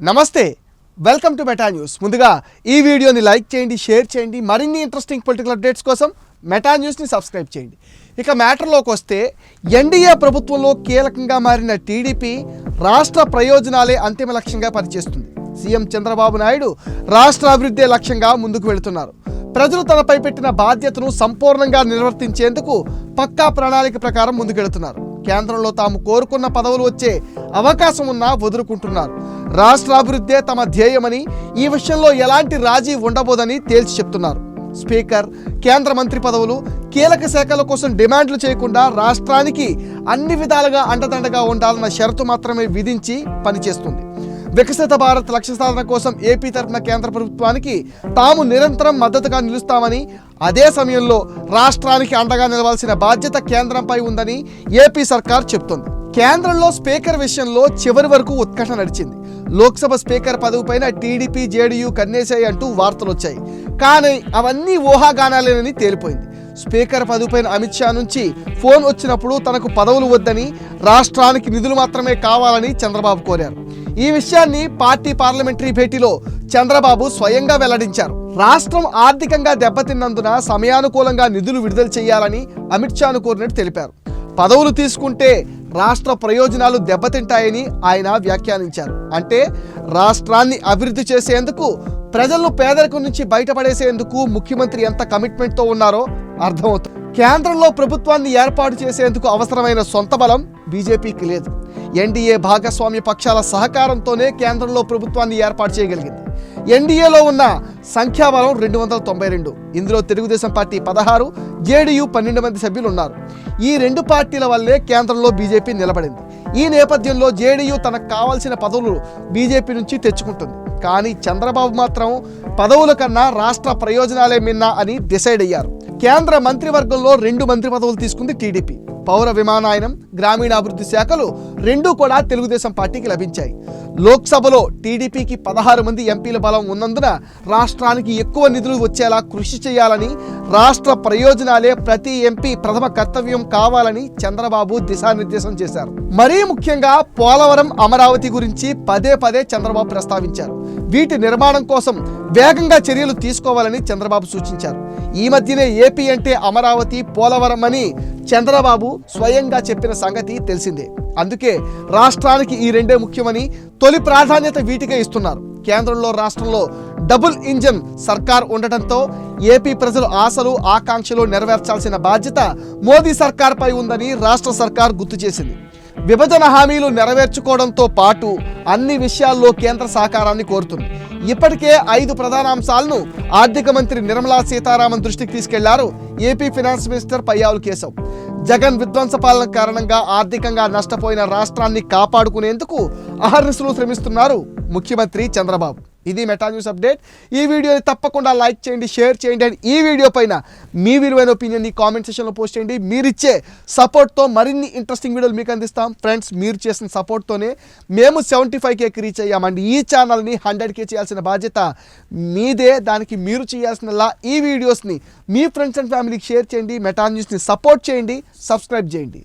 నమస్తే, welcome to meta news. ముందుగా ఈ వీడియోని లైక్ చేయండి, షేర్ చేయండి. మరిన్ని ఇంట్రెస్టింగ్ పొలిటికల్ అప్డేట్స్ కోసం మెటా న్యూస్ని సబ్స్క్రైబ్ చేయండి. ఇక మ్యాటర్లోకి వస్తే, ఎన్డీఏ ప్రభుత్వంలో కీలకంగా మారిన టీడీపీ రాష్ట్ర ప్రయోజనాలే అంతిమ లక్ష్యంగా పనిచేస్తుంది. సీఎం చంద్రబాబు నాయుడు రాష్ట్ర అభివృద్ధి లక్ష్యంగా ముందుకు వెళుతున్నారు. ప్రజలు తనపై పెట్టిన బాధ్యతను సంపూర్ణంగా నిర్వర్తించేందుకు పక్కా ప్రణాళిక ప్రకారం ముందుకెళ్తున్నారు. కేంద్రంలో తాము కోరుకున్న పదవులు వచ్చే అవకాశం ఉన్నా వదులుకుంటున్నారు. రాష్ట్ర అభివృద్ధే తమ ధ్యేయమని, ఈ విషయంలో ఎలాంటి రాజీ ఉండబోదని తేల్చి చెప్తున్నారు. స్పీకర్, కేంద్ర మంత్రి పదవులు, కీలక శాఖల కోసం డిమాండ్లు చేయకుండా రాష్ట్రానికి అన్ని విధాలుగా అండదండగా ఉండాలన్న షరతు మాత్రమే విధించి పనిచేస్తుంది. వికసిత భారత్ లక్ష్య సాధన కోసం ఏపీ తరఫున కేంద్ర ప్రభుత్వానికి తాము నిరంతరం మద్దతుగా నిలుస్తామని, అదే సమయంలో రాష్ట్రానికి అండగా నిలవాల్సిన బాధ్యత కేంద్రంపై ఉందని ఏపీ సర్కార్ చెప్తోంది. కేంద్రంలో స్పీకర్ విషయంలో చివరి వరకు ఉత్కంఠ నడిచింది. లోక్సభ స్పీకర్ పదవిపైన టీడీపీ, జేడీయూ కన్నేశాయి అంటూ వార్తలు వచ్చాయి. కానీ అవన్నీ ఊహాగానాలేనని తేలిపోయింది. స్పీకర్ పదవిపైన అమిత్ షా నుంచి ఫోన్ వచ్చినప్పుడు తనకు పదవులు వద్దని, రాష్ట్రానికి నిధులు మాత్రమే కావాలని చంద్రబాబు కోరారు. ఈ విషయాన్ని పార్టీ పార్లమెంటరీ భేటీలో చంద్రబాబు స్వయంగా వెల్లడించారు. రాష్ట్రం ఆర్థికంగా దెబ్బతిన్నందున సమయానుకూలంగా నిధులు విడుదల చేయాలని అమిత్ షాను కోరినట్టు తెలిపారు. పదవులు తీసుకుంటే రాష్ట్ర ప్రయోజనాలు దెబ్బతింటాయని ఆయన వ్యాఖ్యానించారు. అంటే రాష్ట్రాన్ని అభివృద్ధి చేసేందుకు, ప్రజలను పేదరికం నుంచి బయటపడేసేందుకు ముఖ్యమంత్రి ఎంత కమిట్మెంట్తో ఉన్నారో అర్థమవుతుంది. కేంద్రంలో ప్రభుత్వాన్ని ఏర్పాటు చేసేందుకు అవసరమైన సొంత బలం బీజేపీకి లేదు. ఎన్డీఏ భాగస్వామ్య పక్షాల సహకారంతోనే కేంద్రంలో ప్రభుత్వాన్ని ఏర్పాటు చేయగలిగింది. ఎన్డీఏలో ఉన్న సంఖ్యాబలం 292. ఇందులో తెలుగుదేశం పార్టీ 16, జేడీయూ 12 మంది సభ్యులు ఉన్నారు. ఈ రెండు పార్టీల వల్లే కేంద్రంలో బీజేపీ నిలబడింది. ఈ నేపథ్యంలో జేడీయూ తనకు కావాల్సిన పదవులు బీజేపీ నుంచి తెచ్చుకుంటుంది. కానీ చంద్రబాబు మాత్రం పదవుల కన్నా రాష్ట్ర ప్రయోజనాలే మిన్నా అని డిసైడ్ అయ్యారు. కేంద్ర మంత్రివర్గంలో 2 మంత్రి పదవులు తీసుకుంది టీడీపీ. పౌర విమానయానం, గ్రామీణాభివృద్ధి శాఖలు రెండూ కూడా తెలుగుదేశం పార్టీకి లభించాయి. లోక్సభలో టీడీపీకి 16 మంది ఎంపీల బలం ఉన్నందున రాష్ట్రానికి ఎక్కువ నిధులు వచ్చేలా కృషి చేయాలని, రాష్ట్ర ప్రయోజనాలే ప్రతి ఎంపీ ప్రథమ కర్తవ్యం కావాలని చంద్రబాబు దిశానిర్దేశం చేశారు. మరీ ముఖ్యంగా పోలవరం, అమరావతి గురించి పదే పదే చంద్రబాబు ప్రస్తావించారు. వీటి నిర్మాణం కోసం వేగంగా చర్యలు తీసుకోవాలని చంద్రబాబు సూచించారు. ఈ మధ్యనే ఏపీ అంటే అమరావతి, పోలవరం అని చంద్రబాబు స్వయంగా చెప్పిన సంగతి తెలిసిందే. అందుకే రాష్ట్రానికి ఈ రెండే ముఖ్యమని తొలి ప్రాధాన్యత వీటికే ఇస్తున్నారు. కేంద్రంలో, రాష్ట్రంలో డబుల్ ఇంజన్ సర్కార్ ఉండటంతో ఏపీ ప్రజల ఆశలు, ఆకాంక్షలు నెరవేర్చాల్సిన బాధ్యత మోదీ సర్కార్పై ఉందని రాష్ట్ర సర్కార్ గుర్తు చేసింది. విభజన హామీలు నెరవేర్చుకోవడంతో పాటు అన్ని విషయాల్లో కేంద్ర సహకారాన్ని కోరుతుంది. ఇప్పటికే 5 ప్రధాన అంశాలను ఆర్థిక మంత్రి నిర్మలా సీతారామన్ దృష్టికి తీసుకెళ్లారు AP finance minister Payyavula Keshav. Jagan విధ్వంస పాలన కారణంగా ఆర్థికంగా నష్టపోయిన రాష్ట్రాన్ని కాపాడుకునేందుకు అహర్నిశలు శ్రమిస్తున్నారు ముఖ్యమంత్రి చంద్రబాబు. ఇది మెటా న్యూస్ అప్డేట్. ఈ వీడియోని తప్పకుండా లైక్ చేయండి, షేర్ చేయండి. అండ్ ఈ వీడియో పైన మీ విలువైన ఒపీనియన్ని కామెంట్ సెక్షన్లో పోస్ట్ చేయండి. మీరిచ్చే సపోర్ట్తో మరిన్ని ఇంట్రెస్టింగ్ వీడియోలు మీకు అందిస్తాం. ఫ్రెండ్స్, మీరు చేసిన సపోర్ట్తోనే మేము 75Kకి రీచ్ అయ్యామండి. ఈ ఛానల్ని 100K చేయాల్సిన బాధ్యత మీదే. దానికి మీరు చేయాల్సినలా ఈ వీడియోస్ని మీ ఫ్రెండ్స్ అండ్ ఫ్యామిలీకి షేర్ చేయండి, మెటా న్యూస్ని సపోర్ట్ చేయండి, సబ్స్క్రైబ్ చేయండి.